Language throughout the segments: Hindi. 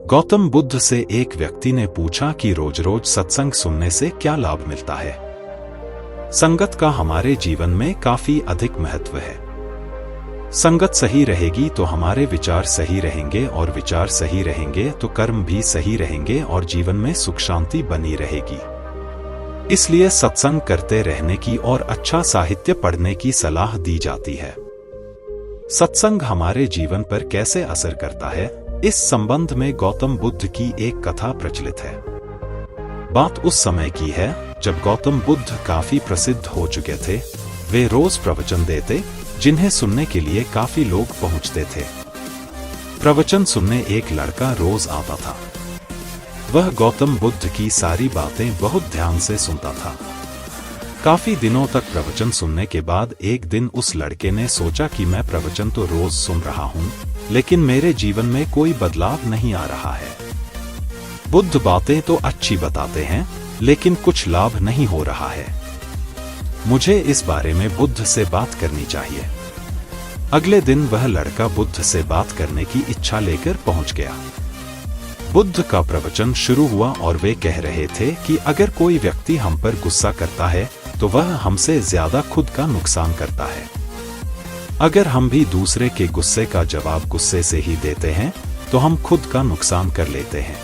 गौतम बुद्ध से एक व्यक्ति ने पूछा कि रोज रोज सत्संग सुनने से क्या लाभ मिलता है। संगत का हमारे जीवन में काफी अधिक महत्व है। संगत सही रहेगी तो हमारे विचार सही रहेंगे, और विचार सही रहेंगे तो कर्म भी सही रहेंगे, और जीवन में सुख शांति बनी रहेगी। इसलिए सत्संग करते रहने की और अच्छा साहित्य पढ़ने की सलाह दी जाती है। सत्संग हमारे जीवन पर कैसे असर करता है, इस संबंध में गौतम बुद्ध की एक कथा प्रचलित है। बात उस समय की है जब गौतम बुद्ध काफी प्रसिद्ध हो चुके थे। वे रोज प्रवचन देते, जिन्हें सुनने के लिए काफी लोग पहुंचते थे। प्रवचन सुनने एक लड़का रोज आता था। वह गौतम बुद्ध की सारी बातें बहुत ध्यान से सुनता था। काफी दिनों तक प्रवचन सुनने के बाद एक दिन उस लड़के ने सोचा कि मैं प्रवचन तो रोज सुन रहा हूँ, लेकिन मेरे जीवन में कोई बदलाव नहीं आ रहा है। बुद्ध बातें तो अच्छी बताते हैं, लेकिन कुछ लाभ नहीं हो रहा है। मुझे इस बारे में बुद्ध से बात करनी चाहिए। अगले दिन वह लड़का बुद्ध से बात करने की इच्छा लेकर पहुंच गया। बुद्ध का प्रवचन शुरू हुआ और वे कह रहे थे कि अगर कोई व्यक्ति हम पर गुस्सा करता है तो वह हमसे ज्यादा खुद का नुकसान करता है। अगर हम भी दूसरे के गुस्से का जवाब गुस्से से ही देते हैं तो हम खुद का नुकसान कर लेते हैं।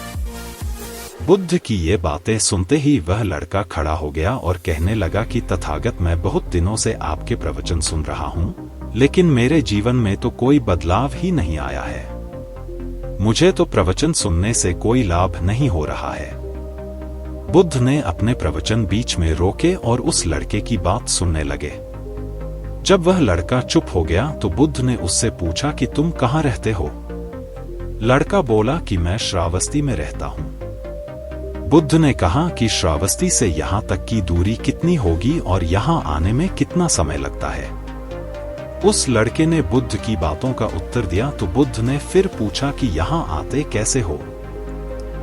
बुद्ध की ये बातें सुनते ही वह लड़का खड़ा हो गया और कहने लगा कि तथागत, मैं बहुत दिनों से आपके प्रवचन सुन रहा हूँ, लेकिन मेरे जीवन में तो कोई बदलाव ही नहीं आया है। मुझे तो प्रवचन सुनने से कोई लाभ नहीं हो रहा है। बुद्ध ने अपने प्रवचन बीच में रोके और उस लड़के की बात सुनने लगे। जब वह लड़का चुप हो गया तो बुद्ध ने उससे पूछा कि तुम कहाँ रहते हो? लड़का बोला कि मैं श्रावस्ती में रहता हूँ। बुद्ध ने कहा कि श्रावस्ती से यहाँ तक की दूरी कितनी होगी और यहाँ आने में कितना समय लगता है? उस लड़के ने बुद्ध की बातों का उत्तर दिया तो बुद्ध ने फिर पूछा कि यहाँ आते कैसे हो?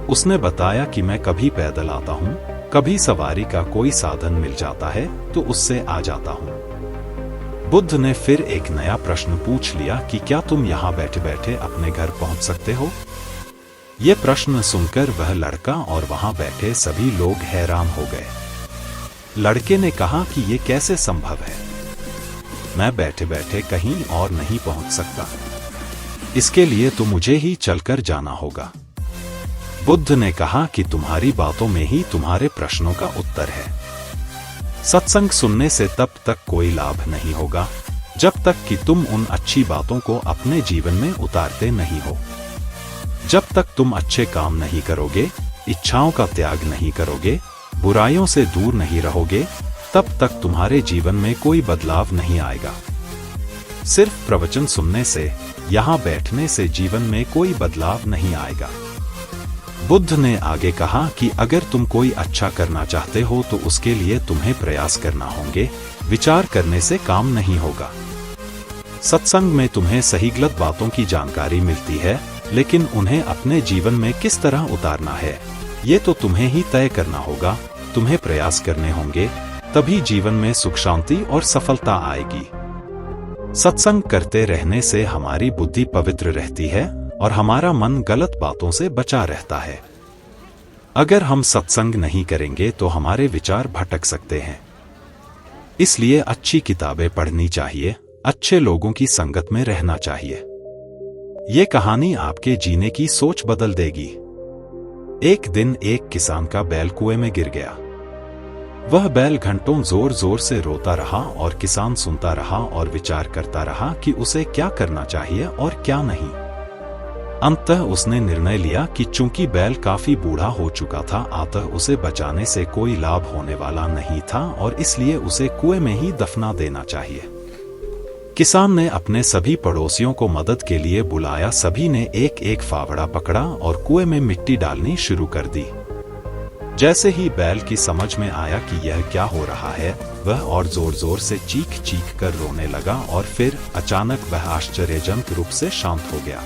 उसने बताया कि मैं कभी पैदल आता हूँ, कभी सवारी का कोई साधन मिल जाता है तो उससे आ जाता हूँ। बुद्ध ने फिर एक नया प्रश्न पूछ लिया कि क्या तुम यहाँ बैठे बैठे अपने घर पहुँच सकते हो? ये प्रश्न सुनकर वह लड़का और वहाँ बैठे सभी लोग हैरान हो गए। लड़के ने कहा कि ये कैसे संभव है? मैं बैठे बैठे कहीं और नहीं पहुँच सकता। इसके लिए तो मुझे ही चलकर जाना होगा। बुद्ध ने कहा कि तुम्हारी बातों में ही तुम्हारे प्रश्नों का उत्तर है। सत्संग सुनने से तब तक कोई लाभ नहीं होगा जब तक कि तुम उन अच्छी बातों को अपने जीवन में उतारते नहीं हो। जब तक तुम अच्छे काम नहीं करोगे, इच्छाओं का त्याग नहीं करोगे, बुराइयों से दूर नहीं रहोगे, तब तक तुम्हारे जीवन में कोई बदलाव नहीं आएगा। सिर्फ प्रवचन सुनने से, यहाँ बैठने से जीवन में कोई बदलाव नहीं आएगा। बुद्ध ने आगे कहा कि अगर तुम कोई अच्छा करना चाहते हो तो उसके लिए तुम्हें प्रयास करना होंगे, विचार करने से काम नहीं होगा। सत्संग में तुम्हें सही गलत बातों की जानकारी मिलती है, लेकिन उन्हें अपने जीवन में किस तरह उतारना है, ये तो तुम्हें ही तय करना होगा। तुम्हें प्रयास करने होंगे, तभी जीवन में सुख शांति और सफलता आएगी। सत्संग करते रहने से हमारी बुद्धि पवित्र रहती है और हमारा मन गलत बातों से बचा रहता है। अगर हम सत्संग नहीं करेंगे तो हमारे विचार भटक सकते हैं। इसलिए अच्छी किताबें पढ़नी चाहिए, अच्छे लोगों की संगत में रहना चाहिए। ये कहानी आपके जीने की सोच बदल देगी। एक दिन एक किसान का बैल कुएं में गिर गया। वह बैल घंटों जोर जोर से रोता रहा और किसान सुनता रहा और विचार करता रहा कि उसे क्या करना चाहिए और क्या नहीं। अंततः उसने निर्णय लिया कि चूंकि बैल काफी बूढ़ा हो चुका था, अतः उसे बचाने से कोई लाभ होने वाला नहीं था और इसलिए उसे कुएं में ही दफना देना चाहिए। किसान ने अपने सभी पड़ोसियों को मदद के लिए बुलाया। सभी ने एक एक फावड़ा पकड़ा और कुएं में मिट्टी डालनी शुरू कर दी। जैसे ही बैल की समझ में आया कि यह क्या हो रहा है, वह और जोर जोर से चीख चीख कर रोने लगा और फिर अचानक वह आश्चर्यजनक रूप से शांत हो गया।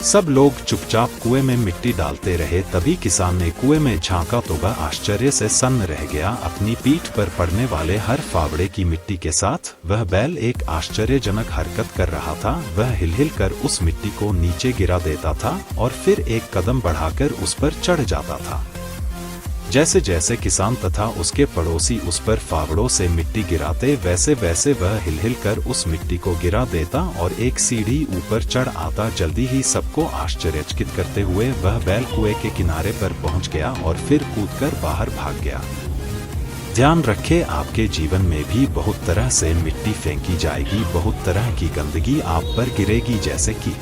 सब लोग चुपचाप कुएं में मिट्टी डालते रहे। तभी किसान ने कुएं में झांका तो वह आश्चर्य से सन्न रह गया। अपनी पीठ पर पड़ने वाले हर फावड़े की मिट्टी के साथ वह बैल एक आश्चर्यजनक हरकत कर रहा था। वह हिल हिल कर उस मिट्टी को नीचे गिरा देता था और फिर एक कदम बढ़ाकर उस पर चढ़ जाता था। जैसे जैसे किसान तथा उसके पड़ोसी उस पर फावड़ों से मिट्टी गिराते, वैसे वैसे वह हिल हिल कर उस मिट्टी को गिरा देता और एक सीढ़ी ऊपर चढ़ आता। जल्दी ही सबको आश्चर्यचकित करते हुए वह बैल कुएं के किनारे पर पहुंच गया और फिर कूदकर बाहर भाग गया। ध्यान रखें, आपके जीवन में भी बहुत तरह से मिट्टी फेंकी जाएगी, बहुत तरह की गंदगी आप पर गिरेगी। जैसे कि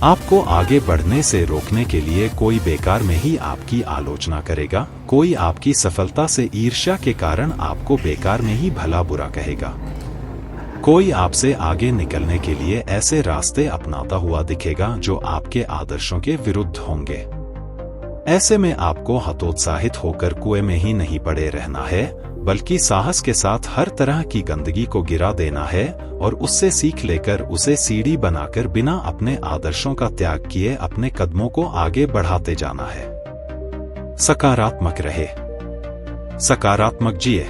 आपको आगे बढ़ने से रोकने के लिए कोई बेकार में ही आपकी आलोचना करेगा, कोई आपकी सफलता से ईर्ष्या के कारण आपको बेकार में ही भला बुरा कहेगा, कोई आपसे आगे निकलने के लिए ऐसे रास्ते अपनाता हुआ दिखेगा जो आपके आदर्शों के विरुद्ध होंगे। ऐसे में आपको हतोत्साहित होकर कुएं में ही नहीं पड़े रहना है, बल्कि साहस के साथ हर तरह की गंदगी को गिरा देना है और उससे सीख लेकर उसे सीढ़ी बनाकर बिना अपने आदर्शों का त्याग किए अपने कदमों को आगे बढ़ाते जाना है। सकारात्मक रहे, सकारात्मक जिए।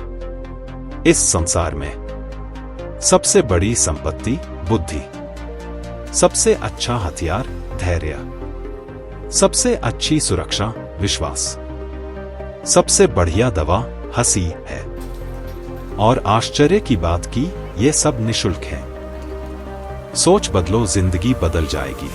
इस संसार में सबसे बड़ी संपत्ति बुद्धि, सबसे अच्छा हथियार धैर्य, सबसे अच्छी सुरक्षा विश्वास, सबसे बढ़िया दवा हंसी है। और आश्चर्य की बात की ये सब निशुल्क है। सोच बदलो, जिंदगी बदल जाएगी।